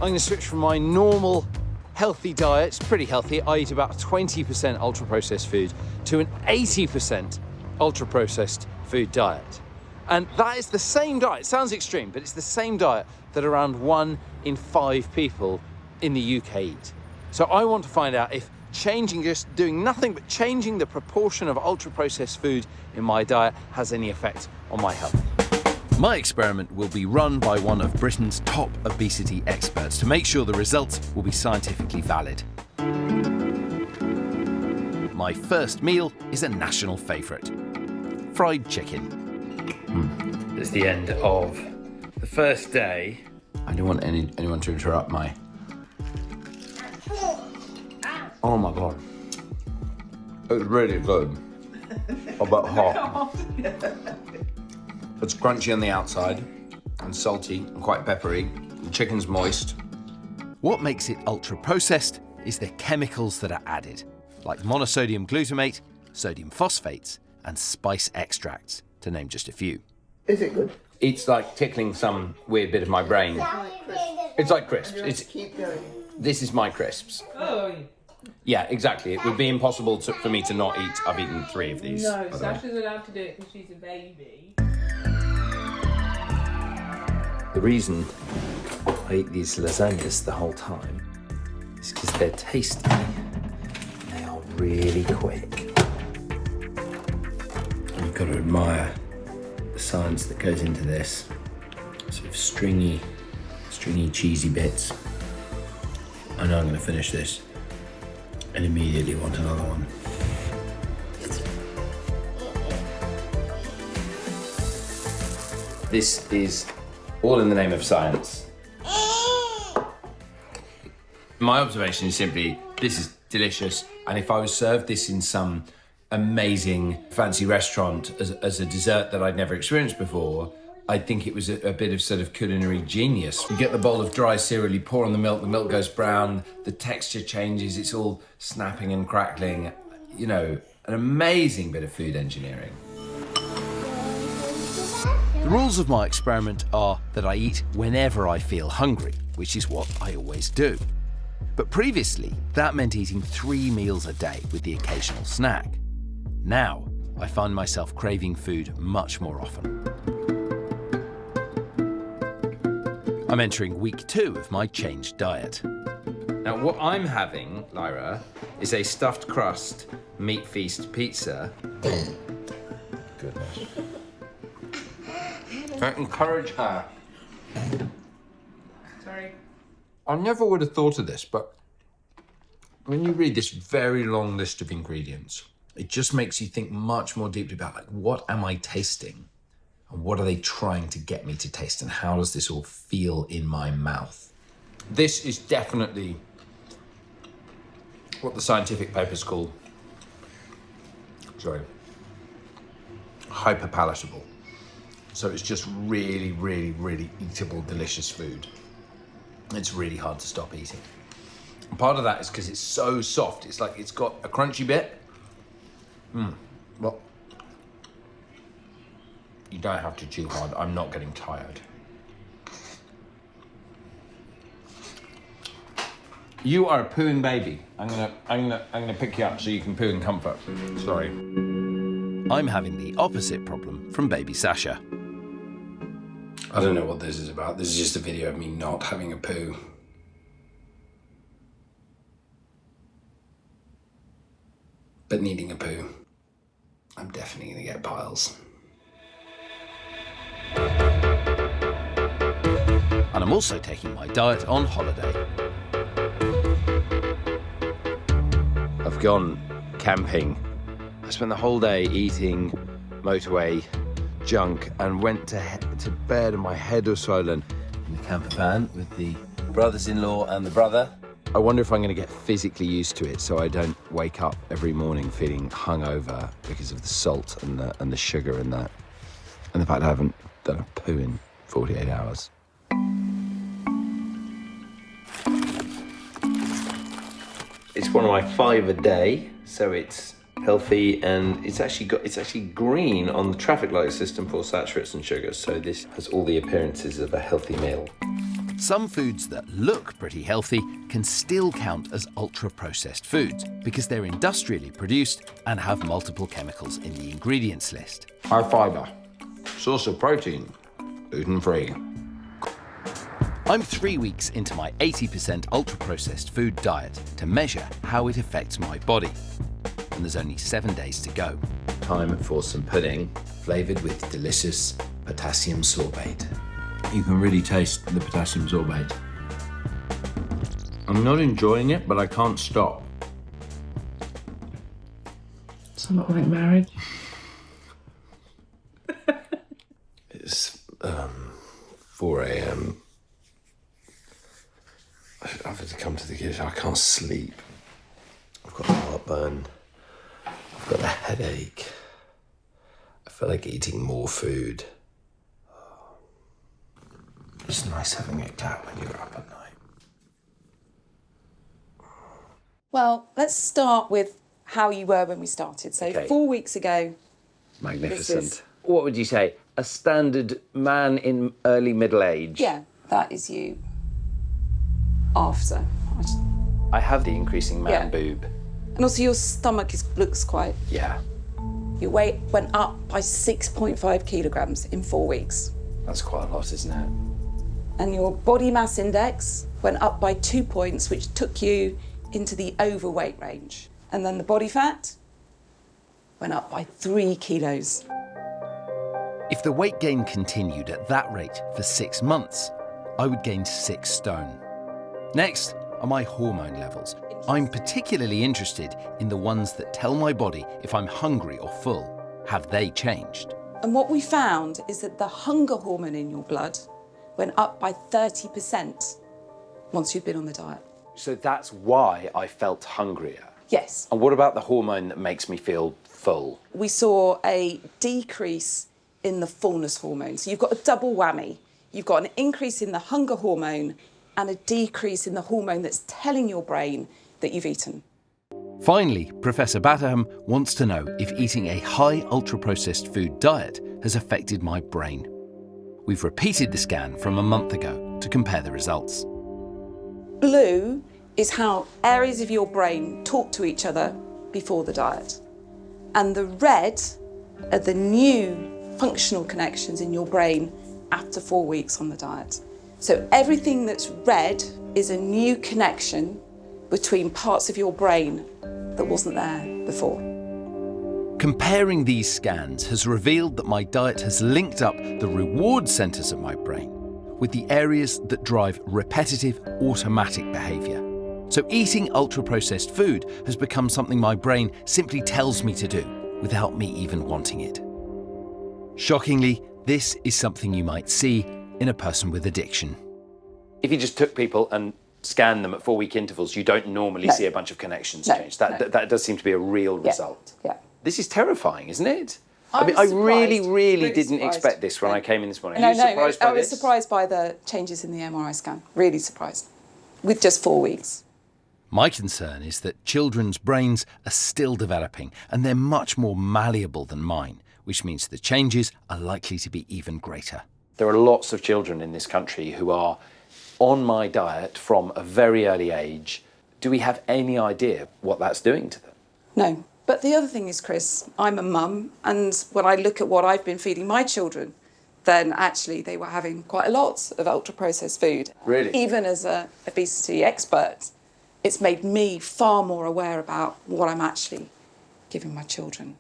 I'm going to switch from my normal healthy diet, it's pretty healthy, I eat about 20% ultra-processed food, to an 80% ultra-processed food diet. And that is the same diet, it sounds extreme, but it's the same diet that around 1 in 5 people in the UK eat. So I want to find out if changing, just doing nothing but changing the proportion of ultra-processed food in my diet has any effect on my health. My experiment will be run by one of Britain's top obesity experts to make sure the results will be scientifically valid. My first meal is a national favourite, fried chicken. It's the end of the first day. I don't want anyone to interrupt my... Oh my God. It's really good. About hot. It's crunchy on the outside and salty and quite peppery. The chicken's moist. What makes it ultra-processed is the chemicals that are added, like monosodium glutamate, sodium phosphates, and spice extracts, to name just a few. Is it good? It's like tickling some weird bit of my brain. It's like crisps. Keep going. This is my crisps. Oh. Yeah, exactly. It would be impossible for me to not eat. I've eaten 3 of these. No, Sasha's allowed to do it because she's a baby. The reason I eat these lasagnas the whole time is because they're tasty. They are really quick. And you've got to admire the science that goes into this. Sort of stringy, cheesy bits. I know I'm going to finish this and immediately want another one. This is all in the name of science. My observation is simply, this is delicious, and if I was served this in some amazing fancy restaurant as a dessert that I'd never experienced before, I think it was a bit of sort of culinary genius. You get the bowl of dry cereal, you pour on the milk goes brown, the texture changes, it's all snapping and crackling. You know, an amazing bit of food engineering. The rules of my experiment are that I eat whenever I feel hungry, which is what I always do. But previously, that meant eating 3 meals a day with the occasional snack. Now, I find myself craving food much more often. I'm entering week 2 of my changed diet. Now, what I'm having, Lyra, is a stuffed crust meat feast pizza. Goodness. I encourage her. Sorry. I never would have thought of this, but when you read this very long list of ingredients, it just makes you think much more deeply about, like, what am I tasting? And what are they trying to get me to taste? And how does this all feel in my mouth? This is definitely what the scientific papers call, hyperpalatable. So it's just really, really, really eatable, delicious food. It's really hard to stop eating. And part of that is because it's so soft. It's like it's got a crunchy bit. Well, you don't have to chew hard. I'm not getting tired. You are a pooing baby. I'm gonna pick you up so you can poo in comfort. Sorry. I'm having the opposite problem from baby Sasha. I don't know what this is about. This is just a video of me not having a poo. But needing a poo. I'm definitely gonna get piles. And I'm also taking my diet on holiday. I've gone camping. I spent the whole day eating motorway junk and went to bed and my head was swollen in the camper van with the brothers-in-law and the brother. I wonder if I'm going to get physically used to it so I don't wake up every morning feeling hungover because of the salt and the sugar and that, and the fact I haven't done a poo in 48 hours. It's one of my 5 a day, so it's healthy and it's actually green on the traffic light system for saturates and sugars, so this has all the appearances of a healthy meal. Some foods that look pretty healthy can still count as ultra-processed foods because they're industrially produced and have multiple chemicals in the ingredients list. High fibre, source of protein, gluten-free. I'm 3 weeks into my 80% ultra-processed food diet to measure how it affects my body. And there's only 7 days to go. Time for some pudding, flavoured with delicious potassium sorbate. You can really taste the potassium sorbate. I'm not enjoying it, but I can't stop. Somewhat like marriage. It's 4 a.m. I've had to come to the kitchen. I can't sleep. I've got heartburn. I've got a headache. I feel like eating more food. It's nice having a cat when you're up at night. Well, let's start with how you were when we started. So Okay. 4 weeks ago. Magnificent. This is- What would you say? A standard man in early middle age? Yeah, that is you after. I have the increasing man Yeah. boob. And also your stomach looks quite... Yeah, Your weight went up by 6.5 kilograms in 4 weeks. that's quite a lot, isn't it? And your body mass index went up by 2 points, which took you into the overweight range. And then the body fat went up by 3 kilos. If the weight gain continued at that rate for 6 months, I would gain 6 stone. Next are my hormone levels. I'm particularly interested in the ones that tell my body if I'm hungry or full. Have they changed? And what we found is that the hunger hormone in your blood went up by 30% once you'd been on the diet. So that's why I felt hungrier. Yes. And what about the hormone that makes me feel full? We saw a decrease in the fullness hormone. So you've got a double whammy. You've got an increase in the hunger hormone and a decrease in the hormone that's telling your brain that you've eaten. Finally, Professor Batterham wants to know if eating a high ultra-processed food diet has affected my brain. We've repeated the scan from a month ago to compare the results. Blue is how areas of your brain talk to each other before the diet. And the red are the new functional connections in your brain after 4 weeks on the diet. So everything that's red is a new connection between parts of your brain that wasn't there before. Comparing these scans has revealed that my diet has linked up the reward centres of my brain with the areas that drive repetitive, automatic behaviour. So eating ultra-processed food has become something my brain simply tells me to do without me even wanting it. Shockingly, this is something you might see in a person with addiction. If you just took people and scanned them at 4-week intervals, you don't normally No. see a bunch of connections No, change. no. That does seem to be a real result. Yeah. This is terrifying, isn't it? I was I really, surprised. really Really didn't surprised. expect this when No. I came in this morning. No, Are you surprised by I was this? surprised by the changes in the MRI scan. Really surprised. With just 4 weeks. My concern is that children's brains are still developing and they're much more malleable than mine, which means the changes are likely to be even greater. There are lots of children in this country who are on my diet from a very early age. Do we have any idea what that's doing to them? No. But the other thing is, Chris, I'm a mum, and when I look at what I've been feeding my children, then actually they were having quite a lot of ultra-processed food. Really? Even as an obesity expert, it's made me far more aware about what I'm actually giving my children.